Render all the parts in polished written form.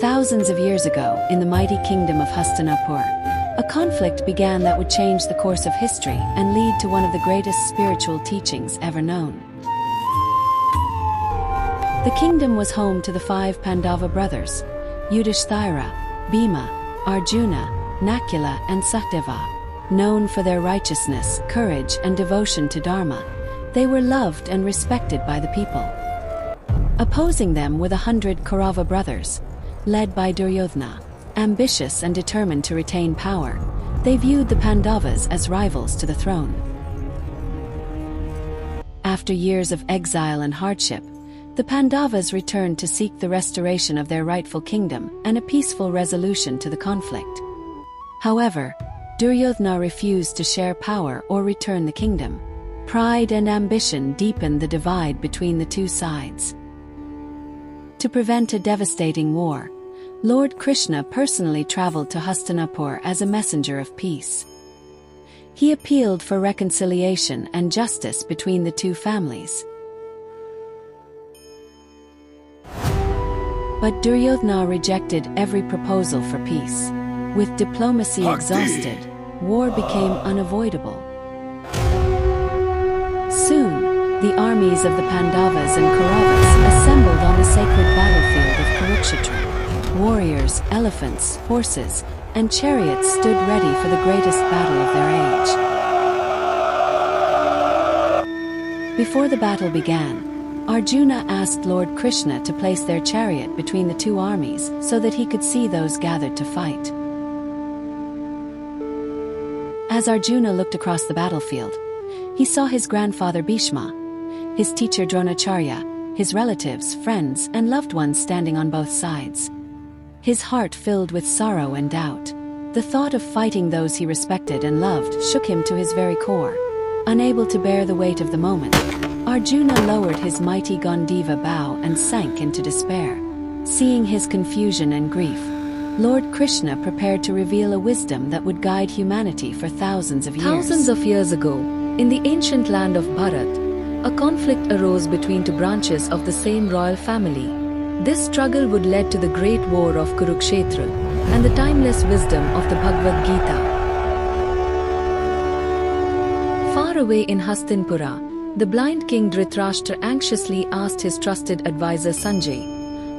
Thousands of years ago, in the mighty kingdom of Hastinapur, a conflict began that would change the course of history and lead to one of the greatest spiritual teachings ever known. The kingdom was home to the 5 Pandava brothers, Yudhishthira, Bhima, Arjuna, Nakula and Satyava. Known for their righteousness, courage and devotion to Dharma, they were loved and respected by the people. Opposing them were the 100 Kaurava brothers, led by Duryodhana. Ambitious and determined to retain power, they viewed the Pandavas as rivals to the throne. After years of exile and hardship, the Pandavas returned to seek the restoration of their rightful kingdom and a peaceful resolution to the conflict. However, Duryodhana refused to share power or return the kingdom. Pride and ambition deepened the divide between the two sides. To prevent a devastating war, Lord Krishna personally traveled to Hastinapur as a messenger of peace. He appealed for reconciliation and justice between the two families. But Duryodhana rejected every proposal for peace. With diplomacy Bhakti. Exhausted, war became unavoidable. Soon, the armies of the Pandavas and Kauravas assembled on the sacred battlefield of Kurukshetra. Warriors, elephants, horses, and chariots stood ready for the greatest battle of their age. Before the battle began, Arjuna asked Lord Krishna to place their chariot between the two armies so that he could see those gathered to fight. As Arjuna looked across the battlefield, he saw his grandfather Bhishma, his teacher Dronacharya, his relatives, friends, and loved ones standing on both sides. His heart filled with sorrow and doubt. The thought of fighting those he respected and loved shook him to his very core. Unable to bear the weight of the moment, Arjuna lowered his mighty Gandiva bow and sank into despair. Seeing his confusion and grief, Lord Krishna prepared to reveal a wisdom that would guide humanity for thousands of years. Thousands of years ago, in the ancient land of Bharat, a conflict arose between two branches of the same royal family. This struggle would lead to the great war of Kurukshetra and the timeless wisdom of the Bhagavad Gita. Far away in Hastinapura, the blind king Dhritarashtra anxiously asked his trusted advisor Sanjay,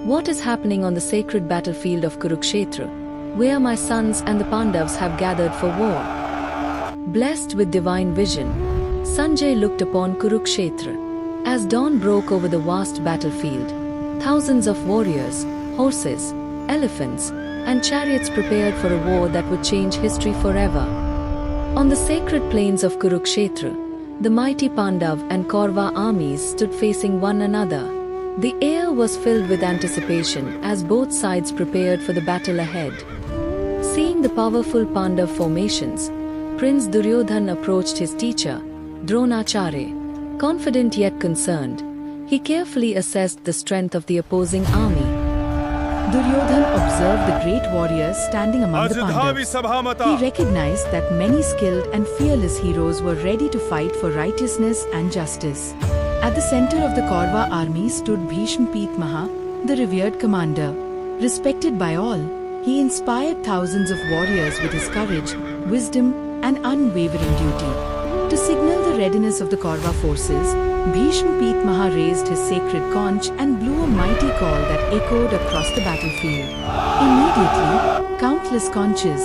"What is happening on the sacred battlefield of Kurukshetra, where my sons and the Pandavas have gathered for war?" Blessed with divine vision, Sanjay looked upon Kurukshetra. As dawn broke over the vast battlefield, thousands of warriors, horses, elephants, and chariots prepared for a war that would change history forever. On the sacred plains of Kurukshetra, the mighty Pandav and Kaurava armies stood facing one another. The air was filled with anticipation as both sides prepared for the battle ahead. Seeing the powerful Pandav formations, Prince Duryodhana approached his teacher, Dronacharya. Confident yet concerned, he carefully assessed the strength of the opposing army. Duryodhana observed the great warriors standing among the Pandavas. He recognized that many skilled and fearless heroes were ready to fight for righteousness and justice. At the center of the Kaurava army stood Bhishma Pitamaha, the revered commander. Respected by all, he inspired thousands of warriors with his courage, wisdom, and unwavering duty. To signal the readiness of the Kaurava forces, Bhishma Pitamaha raised his sacred conch and blew a mighty call that echoed across the battlefield. Immediately, countless conches,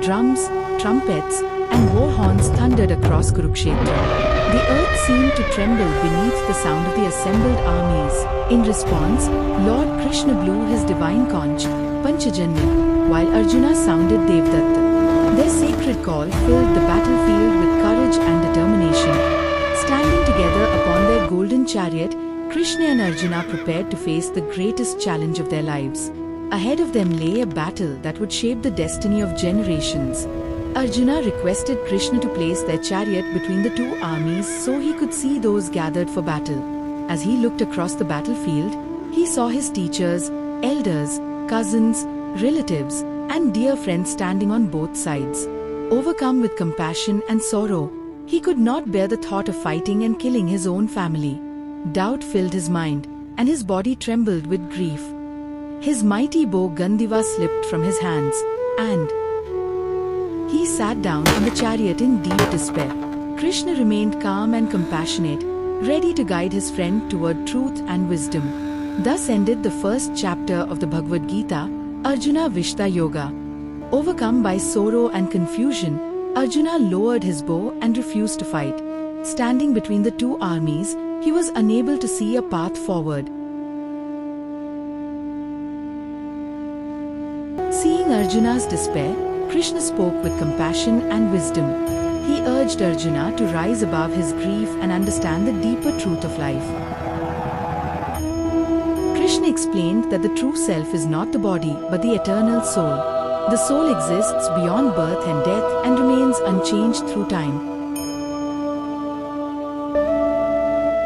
drums, trumpets, and war horns thundered across Kurukshetra. The earth seemed to tremble beneath the sound of the assembled armies. In response, Lord Krishna blew his divine conch, Panchajanya, while Arjuna sounded Devdatta. Their sacred call filled the battlefield with courage and determination. Standing together upon their golden chariot, Krishna and Arjuna prepared to face the greatest challenge of their lives. Ahead of them lay a battle that would shape the destiny of generations. Arjuna requested Krishna to place their chariot between the two armies so he could see those gathered for battle. As he looked across the battlefield, he saw his teachers, elders, cousins, relatives, and dear friends standing on both sides. Overcome with compassion and sorrow, he could not bear the thought of fighting and killing his own family. Doubt filled his mind, and his body trembled with grief. His mighty bow Gandiva slipped from his hands, and he sat down on the chariot in deep despair. Krishna remained calm and compassionate, ready to guide his friend toward truth and wisdom. Thus ended the first chapter of the Bhagavad Gita, Arjuna Vishta Yoga. Overcome by sorrow and confusion, Arjuna lowered his bow and refused to fight. Standing between the two armies, he was unable to see a path forward. Seeing Arjuna's despair, Krishna spoke with compassion and wisdom. He urged Arjuna to rise above his grief and understand the deeper truth of life. Krishna explained that the true self is not the body but the eternal soul. The soul exists beyond birth and death and remains unchanged through time.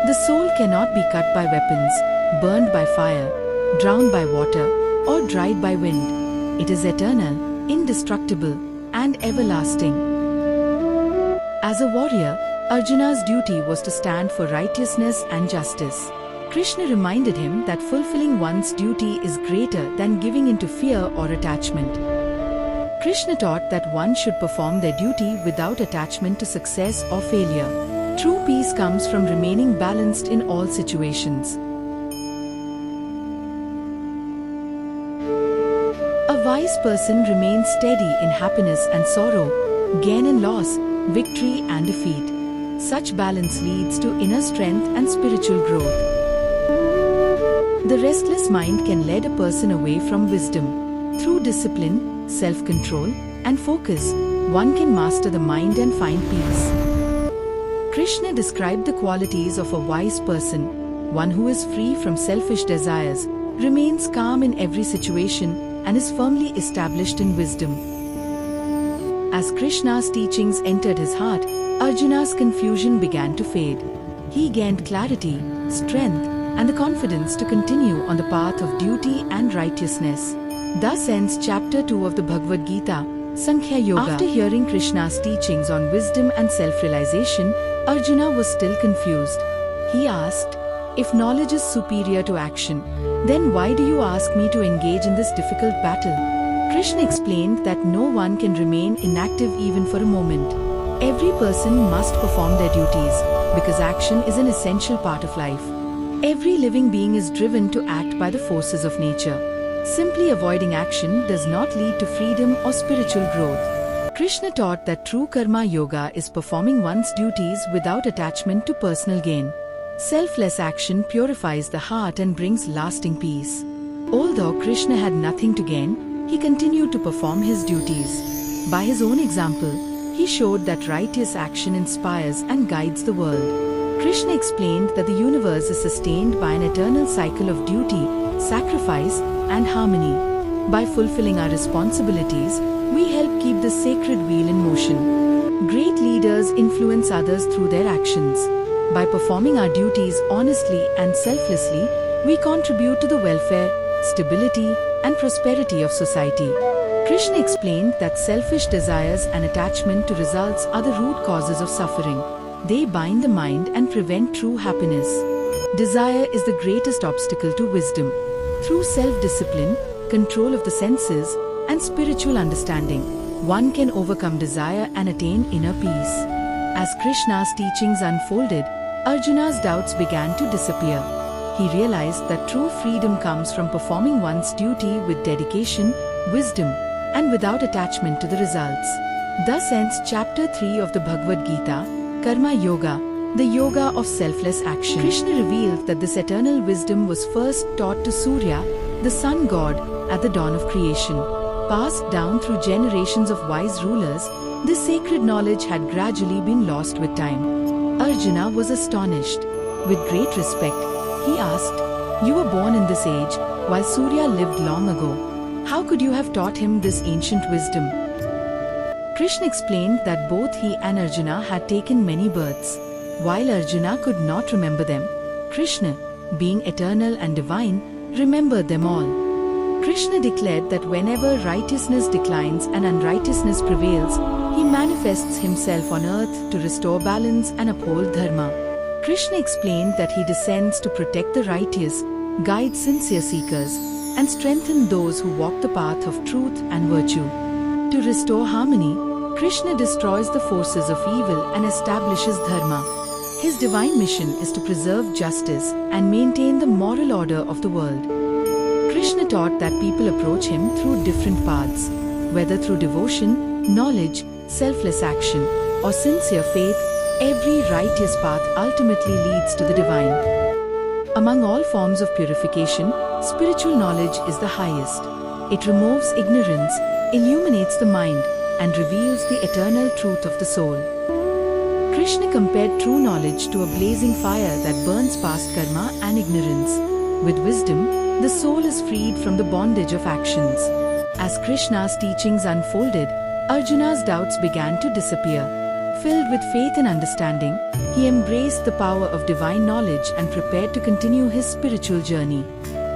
The soul cannot be cut by weapons, burned by fire, drowned by water, or dried by wind. It is eternal, indestructible, and everlasting. As a warrior, Arjuna's duty was to stand for righteousness and justice. Krishna reminded him that fulfilling one's duty is greater than giving into fear or attachment. Krishna taught that one should perform their duty without attachment to success or failure. True peace comes from remaining balanced in all situations. A wise person remains steady in happiness and sorrow, gain and loss, victory and defeat. Such balance leads to inner strength and spiritual growth. The restless mind can lead a person away from wisdom. Through discipline, self-control, and focus, one can master the mind and find peace. Krishna described the qualities of a wise person, one who is free from selfish desires, remains calm in every situation, and is firmly established in wisdom. As Krishna's teachings entered his heart, Arjuna's confusion began to fade. He gained clarity, strength, and the confidence to continue on the path of duty and righteousness. Thus ends chapter 2 of the Bhagavad Gita, Sankhya Yoga. After hearing Krishna's teachings on wisdom and self-realization, Arjuna was still confused. He asked, "If knowledge is superior to action, then why do you ask me to engage in this difficult battle?" Krishna explained that no one can remain inactive even for a moment. Every person must perform their duties, because action is an essential part of life. Every living being is driven to act by the forces of nature. Simply avoiding action does not lead to freedom or spiritual growth. Krishna taught that true karma yoga is performing one's duties without attachment to personal gain. Selfless action purifies the heart and brings lasting peace. Although Krishna had nothing to gain, he continued to perform his duties. By his own example, he showed that righteous action inspires and guides the world. Krishna explained that the universe is sustained by an eternal cycle of duty, sacrifice, and harmony. By fulfilling our responsibilities, we help keep the sacred wheel in motion. Great leaders influence others through their actions. By performing our duties honestly and selflessly, we contribute to the welfare, stability, and prosperity of society. Krishna explained that selfish desires and attachment to results are the root causes of suffering. They bind the mind and prevent true happiness. Desire is the greatest obstacle to wisdom. Through self-discipline, control of the senses, and spiritual understanding, one can overcome desire and attain inner peace. As Krishna's teachings unfolded, Arjuna's doubts began to disappear. He realized that true freedom comes from performing one's duty with dedication, wisdom, and without attachment to the results. Thus ends chapter 3 of the Bhagavad Gita, Karma Yoga, the yoga of selfless action. Krishna revealed that this eternal wisdom was first taught to Surya, the sun god, at the dawn of creation. Passed down through generations of wise rulers, this sacred knowledge had gradually been lost with time. Arjuna was astonished. With great respect, he asked, "You were born in this age, while Surya lived long ago. How could you have taught him this ancient wisdom?" Krishna explained that both he and Arjuna had taken many births. While Arjuna could not remember them, Krishna, being eternal and divine, remembered them all. Krishna declared that whenever righteousness declines and unrighteousness prevails, he manifests himself on earth to restore balance and uphold dharma. Krishna explained that he descends to protect the righteous, guide sincere seekers, and strengthen those who walk the path of truth and virtue. To restore harmony, Krishna destroys the forces of evil and establishes dharma. His divine mission is to preserve justice and maintain the moral order of the world. Krishna taught that people approach him through different paths, whether through devotion, knowledge, selfless action, or sincere faith. Every righteous path ultimately leads to the divine. Among all forms of purification, spiritual knowledge is the highest. It removes ignorance, illuminates the mind, and reveals the eternal truth of the soul. Krishna compared true knowledge to a blazing fire that burns past karma and ignorance. With wisdom, the soul is freed from the bondage of actions. As Krishna's teachings unfolded, Arjuna's doubts began to disappear. Filled with faith and understanding, he embraced the power of divine knowledge and prepared to continue his spiritual journey.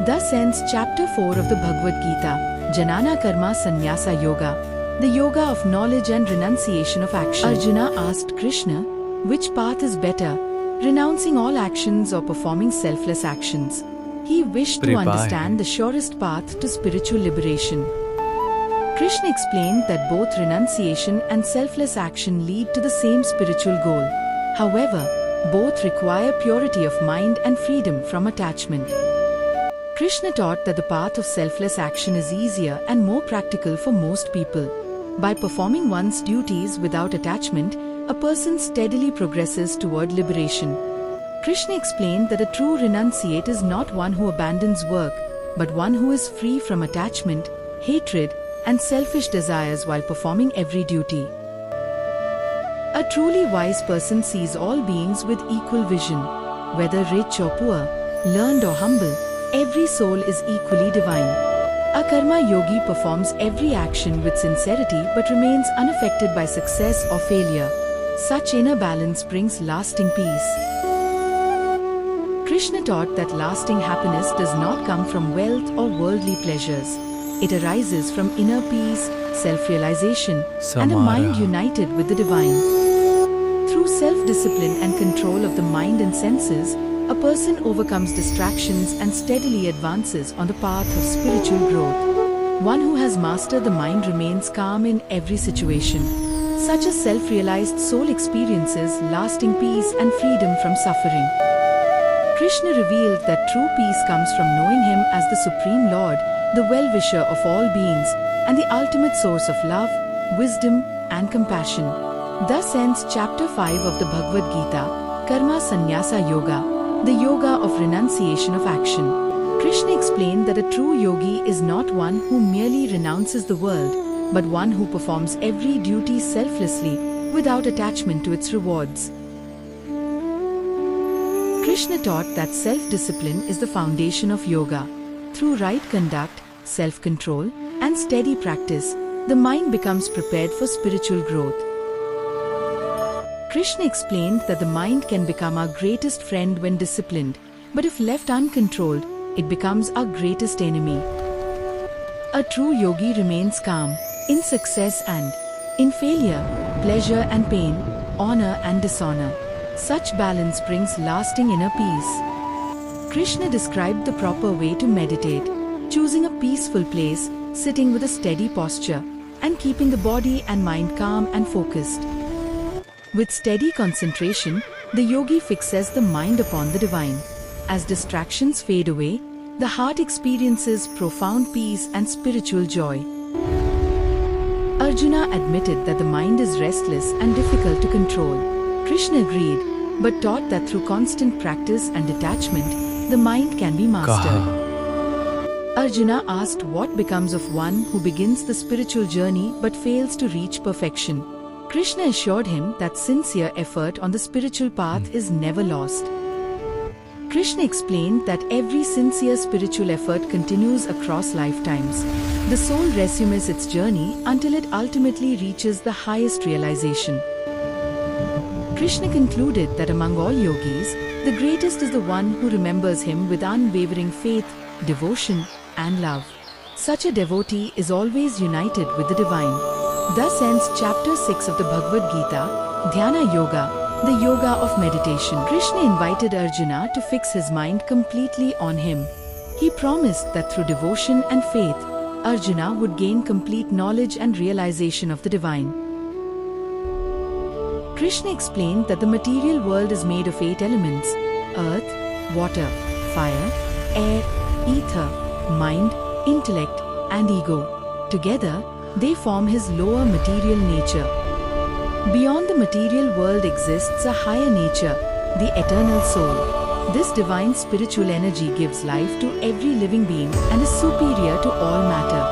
Thus ends Chapter 4 of the Bhagavad Gita, Jnana Karma Sanyasa Yoga, the yoga of knowledge and renunciation of action. Arjuna asked Krishna, which path is better, renouncing all actions or performing selfless actions? He wished to understand the surest path to spiritual liberation. Krishna explained that both renunciation and selfless action lead to the same spiritual goal. However, both require purity of mind and freedom from attachment. Krishna taught that the path of selfless action is easier and more practical for most people. By performing one's duties without attachment, a person steadily progresses toward liberation. Krishna explained that a true renunciate is not one who abandons work, but one who is free from attachment, hatred, and selfish desires while performing every duty. A truly wise person sees all beings with equal vision. Whether rich or poor, learned or humble, every soul is equally divine. A karma yogi performs every action with sincerity but remains unaffected by success or failure. Such inner balance brings lasting peace. Krishna taught that lasting happiness does not come from wealth or worldly pleasures. It arises from inner peace, self-realization, and a mind united with the divine. Through self-discipline and control of the mind and senses, a person overcomes distractions and steadily advances on the path of spiritual growth. One who has mastered the mind remains calm in every situation. Such a self-realized soul experiences lasting peace and freedom from suffering. Krishna revealed that true peace comes from knowing him as the Supreme Lord, the well-wisher of all beings, and the ultimate source of love, wisdom, and compassion. Thus ends Chapter 5 of the Bhagavad Gita, Karma Sanyasa Yoga, the yoga of renunciation of action. Krishna explained that a true yogi is not one who merely renounces the world, but one who performs every duty selflessly, without attachment to its rewards. Krishna taught that self-discipline is the foundation of yoga. Through right conduct, self-control, and steady practice, the mind becomes prepared for spiritual growth. Krishna explained that the mind can become our greatest friend when disciplined, but if left uncontrolled, it becomes our greatest enemy. A true yogi remains calm in success and in failure, pleasure and pain, honor and dishonor. Such balance brings lasting inner peace. Krishna described the proper way to meditate, choosing a peaceful place, sitting with a steady posture, and keeping the body and mind calm and focused. With steady concentration, the yogi fixes the mind upon the divine. As distractions fade away, the heart experiences profound peace and spiritual joy. Arjuna admitted that the mind is restless and difficult to control. Krishna agreed, but taught that through constant practice and detachment, the mind can be mastered. Arjuna asked what becomes of one who begins the spiritual journey but fails to reach perfection. Krishna assured him that sincere effort on the spiritual path is never lost. Krishna explained that every sincere spiritual effort continues across lifetimes. The soul resumes its journey until it ultimately reaches the highest realization. Krishna concluded that among all yogis, the greatest is the one who remembers him with unwavering faith, devotion, and love. Such a devotee is always united with the divine. Thus ends Chapter 6 of the Bhagavad Gita, Dhyana Yoga, the yoga of meditation. Krishna invited Arjuna to fix his mind completely on him. He promised that through devotion and faith, Arjuna would gain complete knowledge and realization of the divine. Krishna explained that the material world is made of 8 elements: earth, water, fire, air, ether, mind, intellect, and ego. Together, they form his lower material nature. Beyond the material world exists a higher nature, the eternal soul. This divine spiritual energy gives life to every living being and is superior to all matter.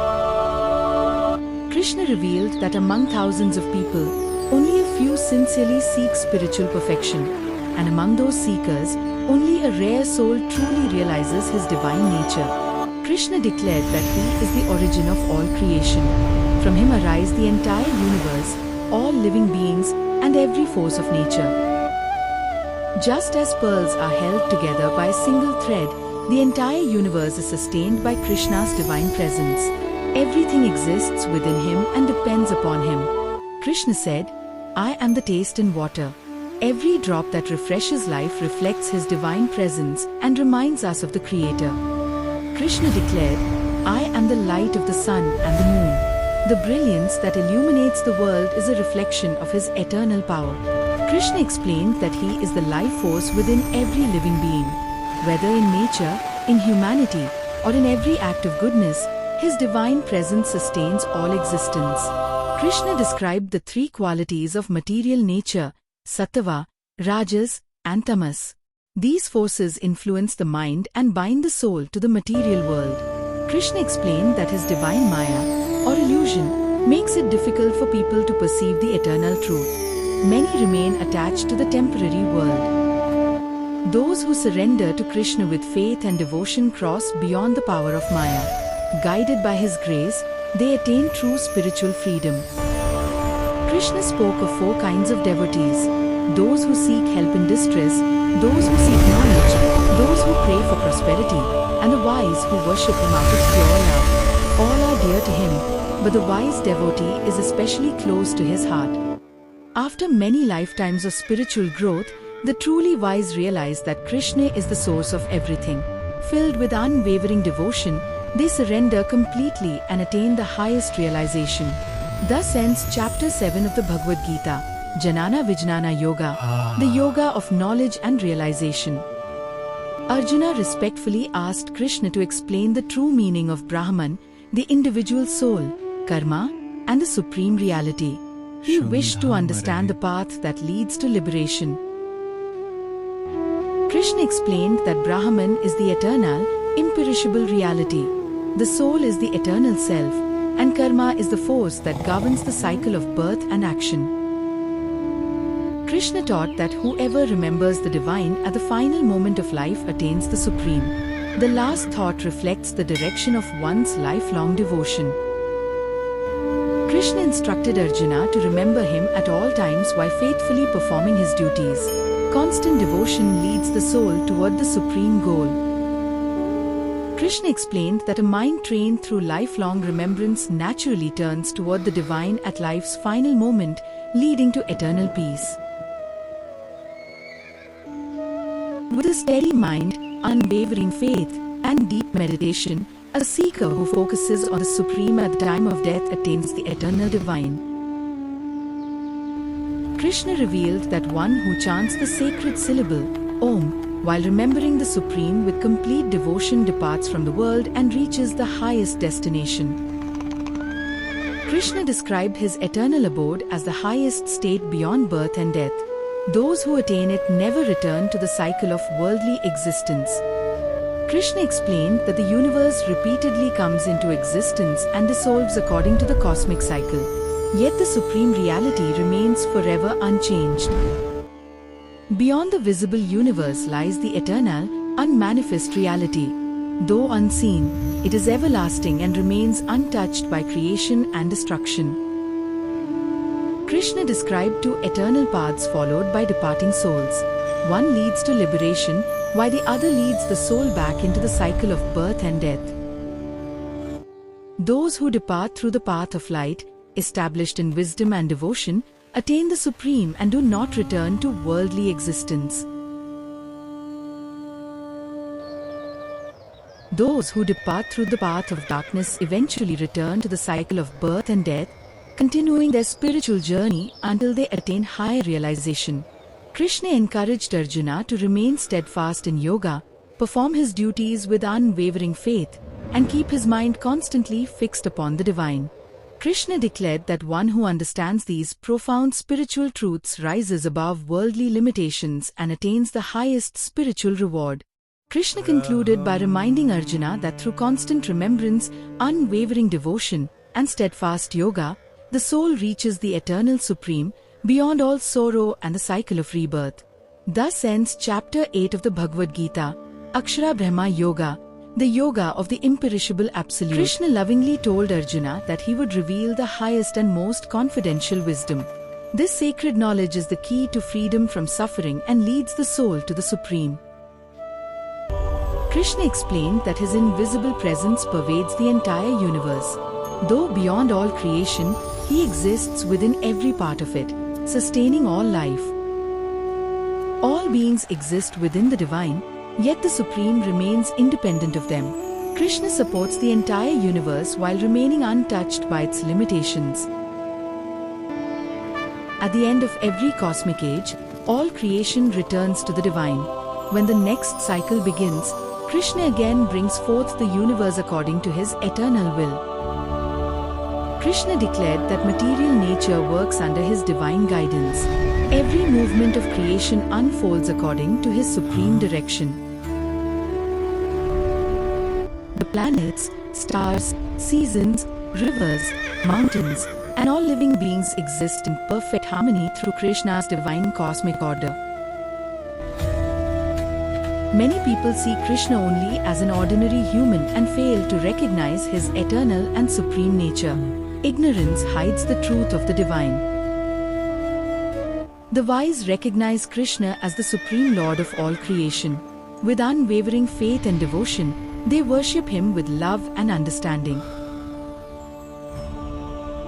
Krishna revealed that among thousands of people, only a few sincerely seek spiritual perfection, and among those seekers, only a rare soul truly realizes his divine nature. Krishna declared that he is the origin of all creation. From him arise the entire universe, all living beings, and every force of nature. Just as pearls are held together by a single thread, the entire universe is sustained by Krishna's divine presence. Everything exists within him and depends upon him. Krishna said, "I am the taste in water." Every drop that refreshes life reflects his divine presence and reminds us of the Creator. Krishna declared, "I am the light of the sun and the moon." The brilliance that illuminates the world is a reflection of his eternal power. Krishna explained that he is the life force within every living being. Whether in nature, in humanity, or in every act of goodness, his divine presence sustains all existence. Krishna described the 3 qualities of material nature: Sattva, Rajas, and Tamas. These forces influence the mind and bind the soul to the material world. Krishna explained that his divine Maya, or illusion, makes it difficult for people to perceive the eternal truth. Many remain attached to the temporary world. Those who surrender to Krishna with faith and devotion cross beyond the power of Maya. Guided by his grace, they attain true spiritual freedom. Krishna spoke of 4 kinds of devotees: those who seek help in distress, those who seek knowledge, those who pray for prosperity, and the wise who worship him out of pure love. All are dear to him, but the wise devotee is especially close to his heart. After many lifetimes of spiritual growth, the truly wise realize that Krishna is the source of everything. Filled with unwavering devotion, they surrender completely and attain the highest realization. Thus ends Chapter 7 of the Bhagavad Gita, Jnana Vijnana Yoga, the yoga of knowledge and realization. Arjuna respectfully asked Krishna to explain the true meaning of Brahman, the individual soul, karma, and the supreme reality. He wished to understand the path that leads to liberation. Krishna explained that Brahman is the eternal, imperishable reality. The soul is the eternal self, and karma is the force that governs the cycle of birth and action. Krishna taught that whoever remembers the divine at the final moment of life attains the supreme. The last thought reflects the direction of one's lifelong devotion. Krishna instructed Arjuna to remember him at all times while faithfully performing his duties. Constant devotion leads the soul toward the supreme goal. Krishna explained that a mind trained through lifelong remembrance naturally turns toward the divine at life's final moment, leading to eternal peace. With a steady mind, unwavering faith, and deep meditation, a seeker who focuses on the Supreme at the time of death attains the eternal divine. Krishna revealed that one who chants the sacred syllable, Om, while remembering the Supreme with complete devotion departs from the world and reaches the highest destination. Krishna described his eternal abode as the highest state beyond birth and death. Those who attain it never return to the cycle of worldly existence. Krishna explained that the universe repeatedly comes into existence and dissolves according to the cosmic cycle. Yet the supreme reality remains forever unchanged. Beyond the visible universe lies the eternal, unmanifest reality. Though unseen, it is everlasting and remains untouched by creation and destruction. Krishna described 2 eternal paths followed by departing souls. One leads to liberation, while the other leads the soul back into the cycle of birth and death. Those who depart through the path of light, established in wisdom and devotion, attain the supreme and do not return to worldly existence. Those who depart through the path of darkness eventually return to the cycle of birth and death, continuing their spiritual journey until they attain higher realization. Krishna encouraged Arjuna to remain steadfast in yoga, perform his duties with unwavering faith, and keep his mind constantly fixed upon the divine. Krishna declared that one who understands these profound spiritual truths rises above worldly limitations and attains the highest spiritual reward. Krishna concluded by reminding Arjuna that through constant remembrance, unwavering devotion, and steadfast yoga, the soul reaches the eternal supreme, beyond all sorrow and the cycle of rebirth. Thus ends chapter 8 of the Bhagavad Gita, Akshara Brahma Yoga, the yoga of the imperishable absolute. Krishna lovingly told Arjuna that he would reveal the highest and most confidential wisdom. This sacred knowledge is the key to freedom from suffering and leads the soul to the supreme. Krishna explained that his invisible presence pervades the entire universe. Though beyond all creation, he exists within every part of it, sustaining all life. All beings exist within the divine, yet the Supreme remains independent of them. Krishna supports the entire universe while remaining untouched by its limitations. At the end of every cosmic age, all creation returns to the divine. When the next cycle begins, Krishna again brings forth the universe according to his eternal will. Krishna declared that material nature works under his divine guidance. Every movement of creation unfolds according to his supreme direction. The planets, stars, seasons, rivers, mountains, and all living beings exist in perfect harmony through Krishna's divine cosmic order. Many people see Krishna only as an ordinary human and fail to recognize his eternal and supreme nature. Ignorance hides the truth of the divine. The wise recognize Krishna as the supreme Lord of all creation. With unwavering faith and devotion, they worship him with love and understanding.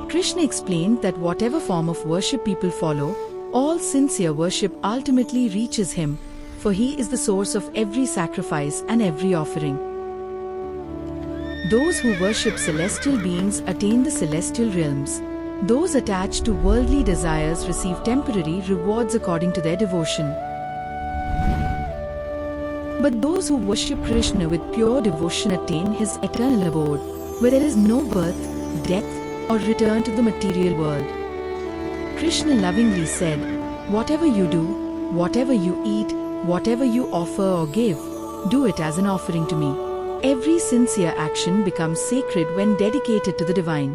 Krishna explained that whatever form of worship people follow, all sincere worship ultimately reaches him, for he is the source of every sacrifice and every offering. Those who worship celestial beings attain the celestial realms. Those attached to worldly desires receive temporary rewards according to their devotion. But those who worship Krishna with pure devotion attain his eternal abode, where there is no birth, death, or return to the material world. Krishna lovingly said, "Whatever you do, whatever you eat, whatever you offer or give, do it as an offering to me." Every sincere action becomes sacred when dedicated to the divine.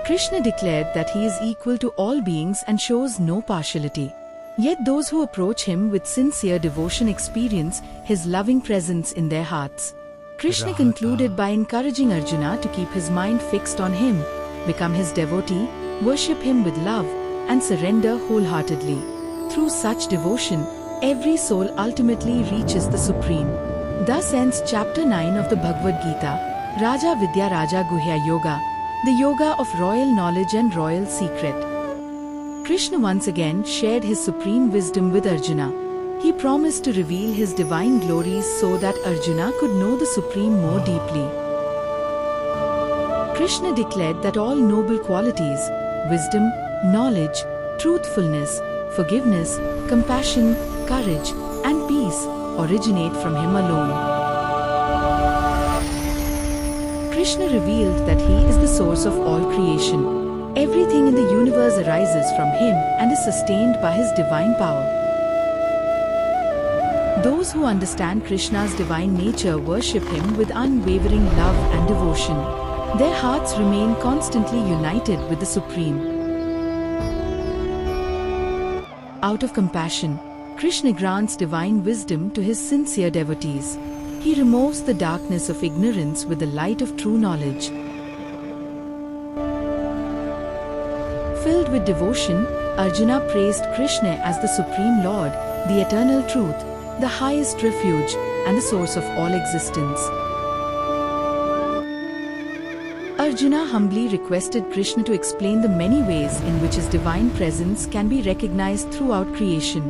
Krishna declared that he is equal to all beings and shows no partiality. Yet those who approach him with sincere devotion experience his loving presence in their hearts. Krishna concluded by encouraging Arjuna to keep his mind fixed on him, become his devotee, worship him with love, and surrender wholeheartedly. Through such devotion, every soul ultimately reaches the Supreme. Thus ends chapter 9 of the Bhagavad Gita, Raja Vidya Raja Guhya Yoga, the yoga of royal knowledge and royal secret. Krishna once again shared his supreme wisdom with Arjuna. He promised to reveal his divine glories so that Arjuna could know the Supreme more deeply. Krishna declared that all noble qualities, wisdom, knowledge, truthfulness, forgiveness, compassion, courage, and peace originate from him alone. Krishna revealed that he is the source of all creation. Everything in the universe arises from him and is sustained by his divine power. Those who understand Krishna's divine nature worship him with unwavering love and devotion. Their hearts remain constantly united with the Supreme. Out of compassion, Krishna grants divine wisdom to his sincere devotees. He removes the darkness of ignorance with the light of true knowledge. Filled with devotion, Arjuna praised Krishna as the Supreme Lord, the eternal truth, the highest refuge, and the source of all existence. Arjuna humbly requested Krishna to explain the many ways in which his divine presence can be recognized throughout creation.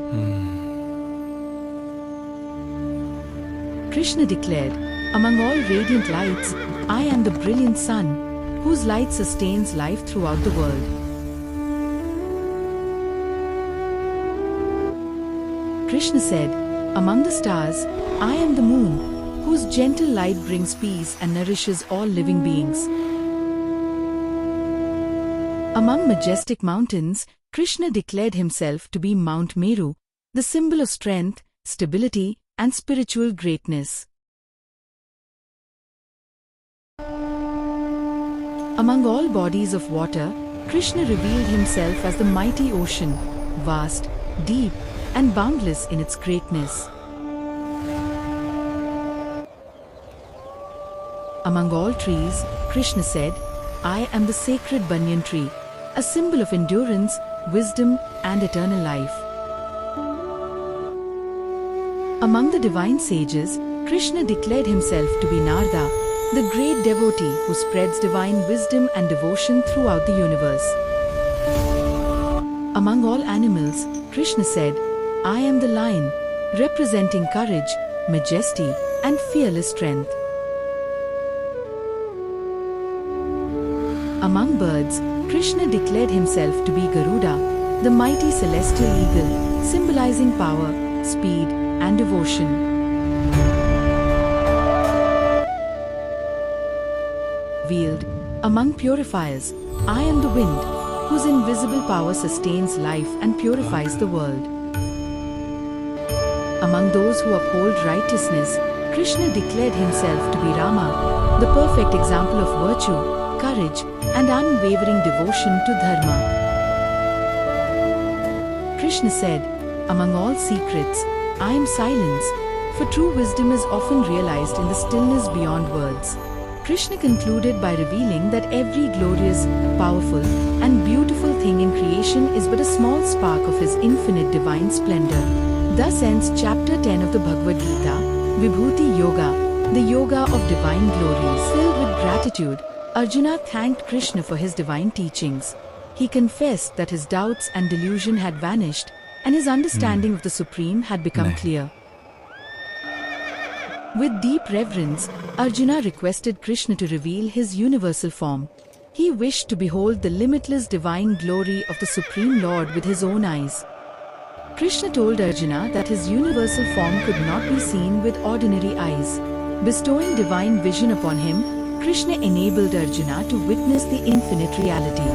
Krishna declared, "Among all radiant lights, I am the brilliant sun, whose light sustains life throughout the world." Krishna said, "Among the stars, I am the moon, whose gentle light brings peace and nourishes all living beings." Among majestic mountains, Krishna declared himself to be Mount Meru, the symbol of strength, stability, and spiritual greatness. Among all bodies of water, Krishna revealed himself as the mighty ocean, vast, deep, and boundless in its greatness. Among all trees, Krishna said, "I am the sacred banyan tree, a symbol of endurance, wisdom, and eternal life." Among the divine sages, Krishna declared himself to be Narada, the great devotee who spreads divine wisdom and devotion throughout the universe. Among all animals, Krishna said, "I am the lion, representing courage, majesty, and fearless strength." Among birds, Krishna declared himself to be Garuda, the mighty celestial eagle, symbolizing power, speed, and devotion. Veiled, among purifiers, I am the wind, whose invisible power sustains life and purifies the world. Among those who uphold righteousness, Krishna declared himself to be Rama, the perfect example of virtue, courage, and unwavering devotion to Dharma. Krishna said, "Among all secrets, I am silence, for true wisdom is often realized in the stillness beyond words." Krishna concluded by revealing that every glorious, powerful, and beautiful thing in creation is but a small spark of his infinite divine splendor. Thus ends chapter 10 of the Bhagavad Gita, Vibhuti Yoga, the yoga of divine glories. Filled with gratitude, Arjuna thanked Krishna for his divine teachings. He confessed that his doubts and delusion had vanished, and his understanding of the Supreme had become clear. With deep reverence, Arjuna requested Krishna to reveal his universal form. He wished to behold the limitless divine glory of the Supreme Lord with his own eyes. Krishna told Arjuna that his universal form could not be seen with ordinary eyes. Bestowing divine vision upon him, Krishna enabled Arjuna to witness the infinite reality.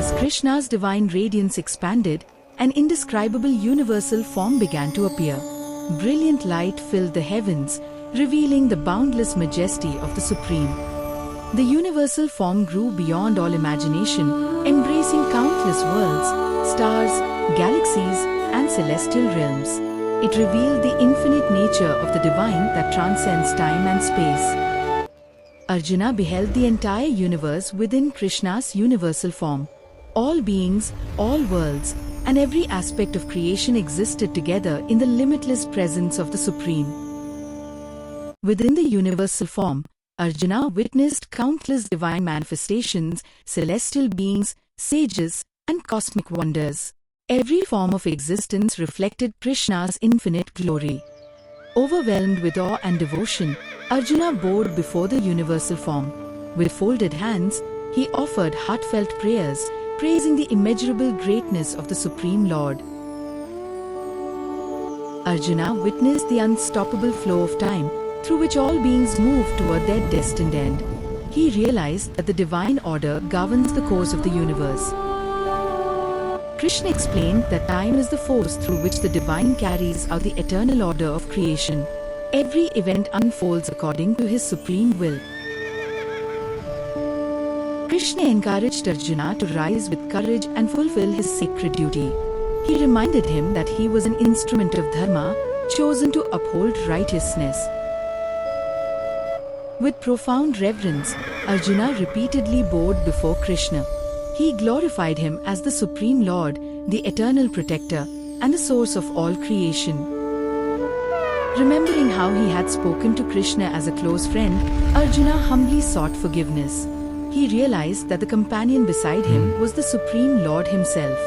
As Krishna's divine radiance expanded, an indescribable universal form began to appear. Brilliant light filled the heavens, revealing the boundless majesty of the Supreme. The universal form grew beyond all imagination, embracing countless worlds, stars, galaxies, and celestial realms. It revealed the infinite nature of the divine that transcends time and space. Arjuna beheld the entire universe within Krishna's universal form. All beings, all worlds, and every aspect of creation existed together in the limitless presence of the Supreme. Within the universal form, Arjuna witnessed countless divine manifestations, celestial beings, sages, and cosmic wonders. Every form of existence reflected Krishna's infinite glory. Overwhelmed with awe and devotion, Arjuna bowed before the universal form. With folded hands, he offered heartfelt prayers, praising the immeasurable greatness of the Supreme Lord. Arjuna witnessed the unstoppable flow of time, through which all beings move toward their destined end. He realized that the divine order governs the course of the universe. Krishna explained that time is the force through which the divine carries out the eternal order of creation. Every event unfolds according to his supreme will. Krishna encouraged Arjuna to rise with courage and fulfill his sacred duty. He reminded him that he was an instrument of Dharma, chosen to uphold righteousness. With profound reverence, Arjuna repeatedly bowed before Krishna. He glorified him as the Supreme Lord, the eternal protector, and the source of all creation. Remembering how he had spoken to Krishna as a close friend, Arjuna humbly sought forgiveness. He realized that the companion beside him was the Supreme Lord himself.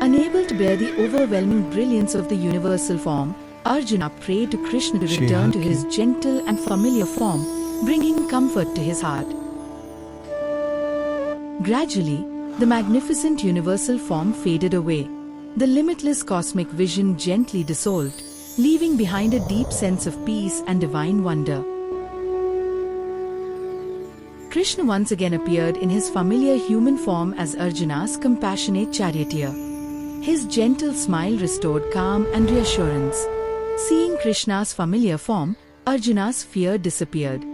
Unable to bear the overwhelming brilliance of the universal form, Arjuna prayed to Krishna to return to his gentle and familiar form, bringing comfort to his heart. Gradually, the magnificent universal form faded away. The limitless cosmic vision gently dissolved, leaving behind a deep sense of peace and divine wonder. Krishna once again appeared in his familiar human form as Arjuna's compassionate charioteer. His gentle smile restored calm and reassurance. Seeing Krishna's familiar form, Arjuna's fear disappeared.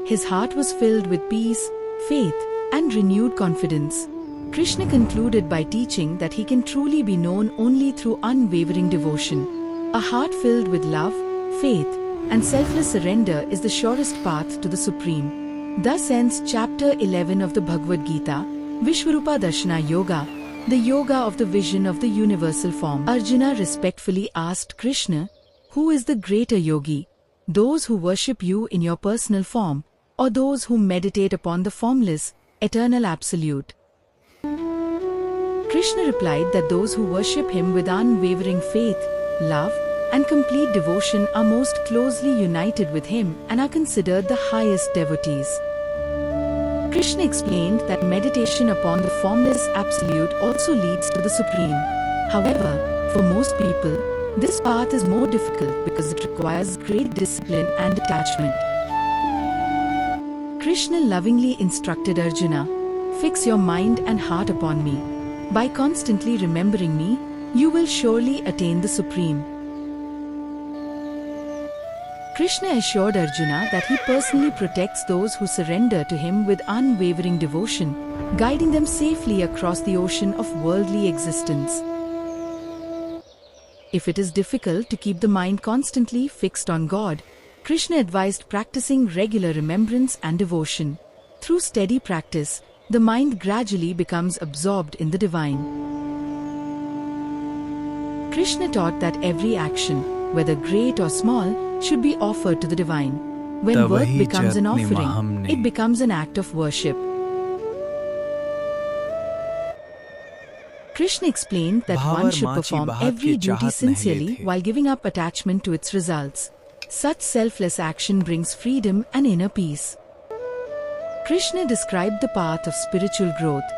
His heart was filled with peace, faith, and renewed confidence. Krishna concluded by teaching that he can truly be known only through unwavering devotion. A heart filled with love, faith, and selfless surrender is the surest path to the Supreme. Thus ends Chapter 11 of the Bhagavad Gita, Vishwaroopa Darshana Yoga, the yoga of the vision of the universal form. Arjuna respectfully asked Krishna, "Who is the greater yogi, those who worship you in your personal form, or those who meditate upon the formless, eternal Absolute?" Krishna replied that those who worship him with unwavering faith, love, and complete devotion are most closely united with him and are considered the highest devotees. Krishna explained that meditation upon the formless Absolute also leads to the Supreme. However, for most people, this path is more difficult because it requires great discipline and detachment. Krishna lovingly instructed Arjuna, "Fix your mind and heart upon me. By constantly remembering me, you will surely attain the Supreme." Krishna assured Arjuna that he personally protects those who surrender to him with unwavering devotion, guiding them safely across the ocean of worldly existence. If it is difficult to keep the mind constantly fixed on God, Krishna advised practicing regular remembrance and devotion. Through steady practice, the mind gradually becomes absorbed in the divine. Krishna taught that every action, whether great or small, should be offered to the divine. When work becomes an offering, it becomes an act of worship. Krishna explained that one should perform every duty sincerely while giving up attachment to its results. Such selfless action brings freedom and inner peace. Krishna described the path of spiritual growth.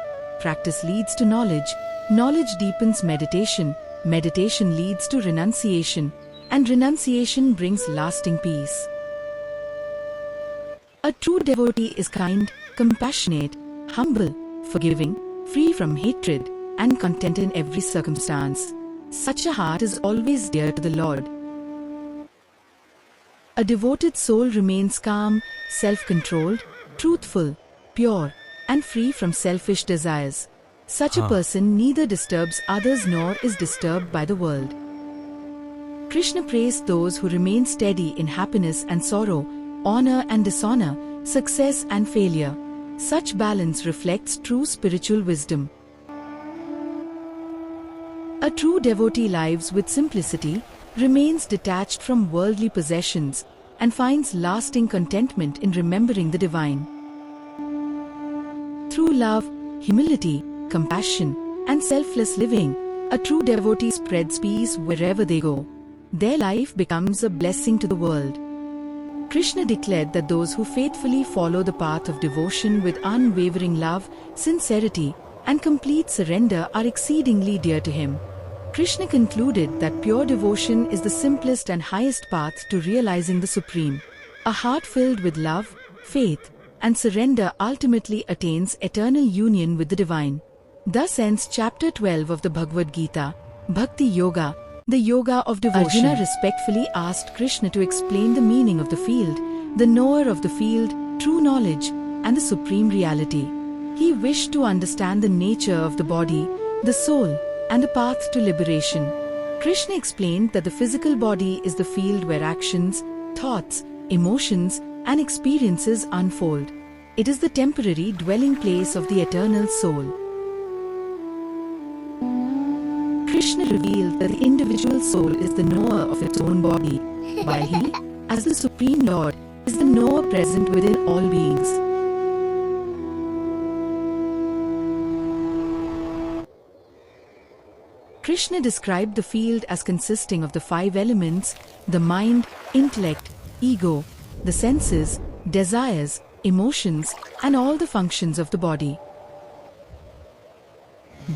Practice leads to knowledge, knowledge deepens meditation, meditation leads to renunciation, and renunciation brings lasting peace. A true devotee is kind, compassionate, humble, forgiving, free from hatred, and content in every circumstance. Such a heart is always dear to the Lord. A devoted soul remains calm, self-controlled, truthful, pure, and free from selfish desires. Such a person neither disturbs others nor is disturbed by the world. Krishna praised those who remain steady in happiness and sorrow, honor and dishonor, success and failure. Such balance reflects true spiritual wisdom. A true devotee lives with simplicity, remains detached from worldly possessions, and finds lasting contentment in remembering the divine. Through love, humility, compassion, and selfless living, a true devotee spreads peace wherever they go. Their life becomes a blessing to the world. Krishna declared that those who faithfully follow the path of devotion with unwavering love, sincerity, and complete surrender are exceedingly dear to him. Krishna concluded that pure devotion is the simplest and highest path to realizing the Supreme. A heart filled with love, faith, and surrender ultimately attains eternal union with the divine. Thus ends Chapter 12 of the Bhagavad Gita, Bhakti Yoga, the yoga of devotion. Arjuna respectfully asked Krishna to explain the meaning of the field, the knower of the field, true knowledge, and the supreme reality. He wished to understand the nature of the body, the soul, and the path to liberation. Krishna explained that the physical body is the field where actions, thoughts, emotions, and experiences unfold. It is the temporary dwelling place of the eternal soul. Krishna revealed that the individual soul is the knower of its own body, while he, as the Supreme Lord, is the knower present within all beings. Krishna described the field as consisting of the 5 elements: the mind, intellect, ego, the senses, desires, emotions, and all the functions of the body.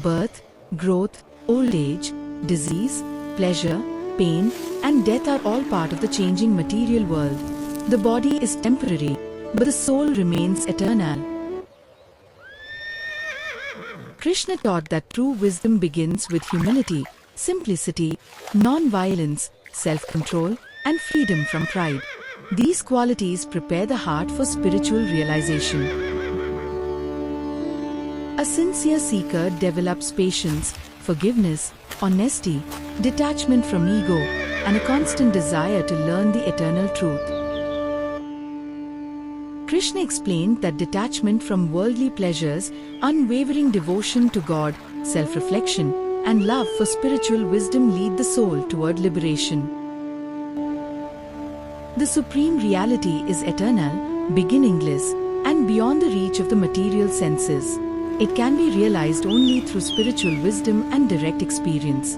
Birth, growth, old age, disease, pleasure, pain, and death are all part of the changing material world. The body is temporary, but the soul remains eternal. Krishna taught that true wisdom begins with humility, simplicity, non-violence, self-control, and freedom from pride. These qualities prepare the heart for spiritual realization. A sincere seeker develops patience, forgiveness, honesty, detachment from ego, and a constant desire to learn the eternal truth. Krishna explained that detachment from worldly pleasures, unwavering devotion to God, self-reflection, and love for spiritual wisdom lead the soul toward liberation. The supreme reality is eternal, beginningless, and beyond the reach of the material senses. It can be realized only through spiritual wisdom and direct experience.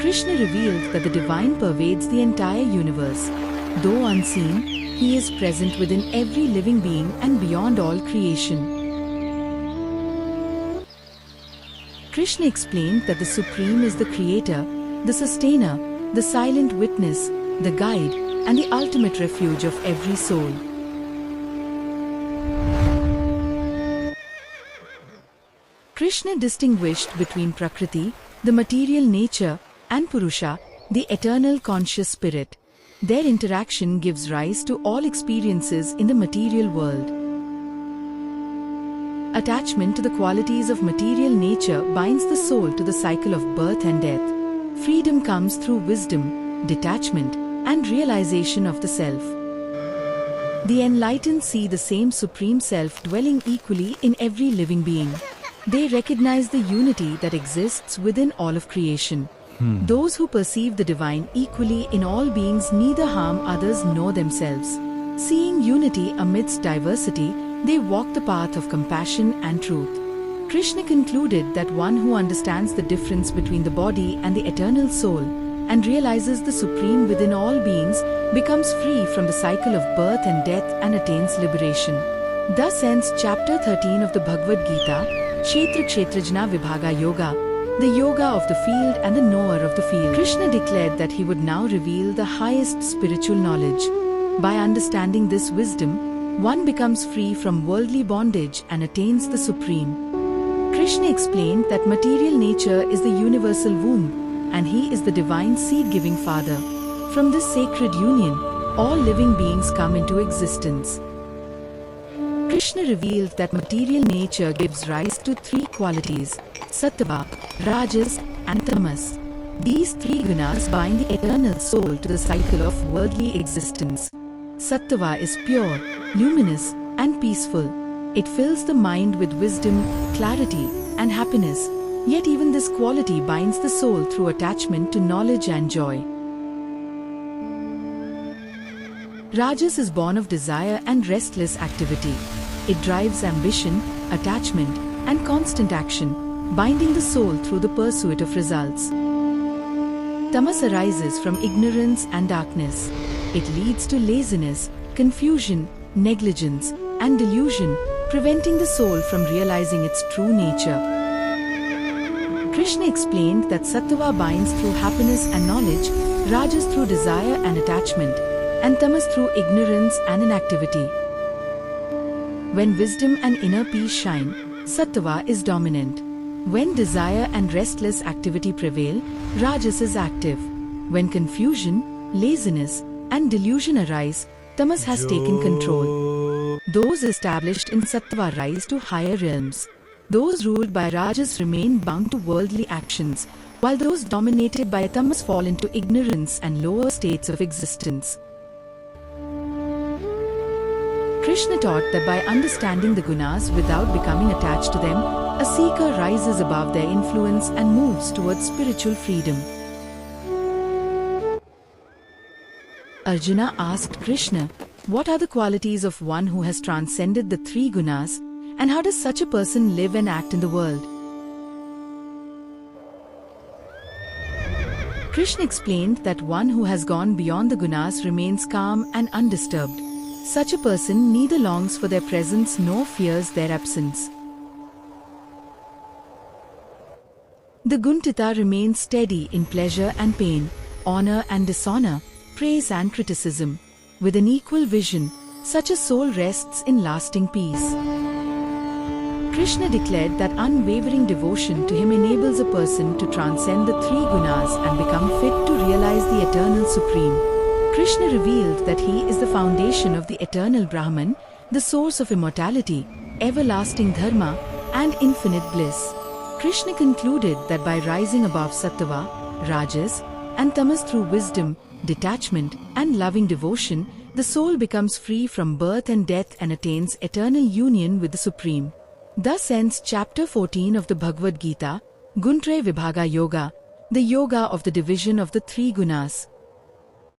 Krishna revealed that the divine pervades the entire universe. Though unseen, he is present within every living being and beyond all creation. Krishna explained that the Supreme is the creator, the sustainer, the silent witness, the guide, and the ultimate refuge of every soul. Krishna distinguished between Prakriti, the material nature, and Purusha, the eternal conscious spirit. Their interaction gives rise to all experiences in the material world. Attachment to the qualities of material nature binds the soul to the cycle of birth and death. Freedom comes through wisdom, detachment, and realization of the self. The enlightened see the same Supreme Self dwelling equally in every living being. They recognize the unity that exists within all of creation. Those who perceive the divine equally in all beings neither harm others nor themselves. Seeing unity amidst diversity, they walk the path of compassion and truth. Krishna concluded that one who understands the difference between the body and the eternal soul and realizes the Supreme within all beings becomes free from the cycle of birth and death and attains liberation. Thus ends chapter 13 of the Bhagavad Gita, Kshetrajna Vibhaga Yoga, the yoga of the field and the knower of the field. Krishna declared that he would now reveal the highest spiritual knowledge. By understanding this wisdom, one becomes free from worldly bondage and attains the Supreme. Krishna explained that material nature is the universal womb, and he is the divine seed-giving father. From this sacred union, all living beings come into existence. Krishna revealed that material nature gives rise to 3 qualities: Sattva, Rajas, and Tamas. These 3 gunas bind the eternal soul to the cycle of worldly existence. Sattva is pure, luminous, and peaceful. It fills the mind with wisdom, clarity, and happiness. Yet even this quality binds the soul through attachment to knowledge and joy. Rajas is born of desire and restless activity. It drives ambition, attachment, and constant action, binding the soul through the pursuit of results. Tamas arises from ignorance and darkness. It leads to laziness, confusion, negligence, and delusion, preventing the soul from realizing its true nature. Krishna explained that Sattva binds through happiness and knowledge, Rajas through desire and attachment, and Tamas through ignorance and inactivity. When wisdom and inner peace shine, Sattva is dominant. When desire and restless activity prevail, Rajas is active. When confusion, laziness, and delusion arise, Tamas has taken control. Those established in Sattva rise to higher realms. Those ruled by Rajas remain bound to worldly actions, while those dominated by Tamas fall into ignorance and lower states of existence. Krishna taught that by understanding the gunas without becoming attached to them, a seeker rises above their influence and moves towards spiritual freedom. Arjuna asked Krishna, "What are the qualities of one who has transcended the 3 gunas, And how does such a person live and act in the world? Krishna explained that one who has gone beyond the gunas remains calm and undisturbed. Such a person neither longs for their presence nor fears their absence. The Guntita remains steady in pleasure and pain, honor and dishonor, praise and criticism. With an equal vision, such a soul rests in lasting peace. Krishna declared that unwavering devotion to him enables a person to transcend the three gunas and become fit to realize the eternal Supreme. Krishna revealed that he is the foundation of the eternal Brahman, the source of immortality, everlasting dharma, and infinite bliss. Krishna concluded that by rising above sattva, rajas, and tamas through wisdom, detachment, and loving devotion, the soul becomes free from birth and death and attains eternal union with the Supreme. Thus ends chapter 14 of the Bhagavad Gita, Gunatraya Vibhaga Yoga, the yoga of the division of the three gunas.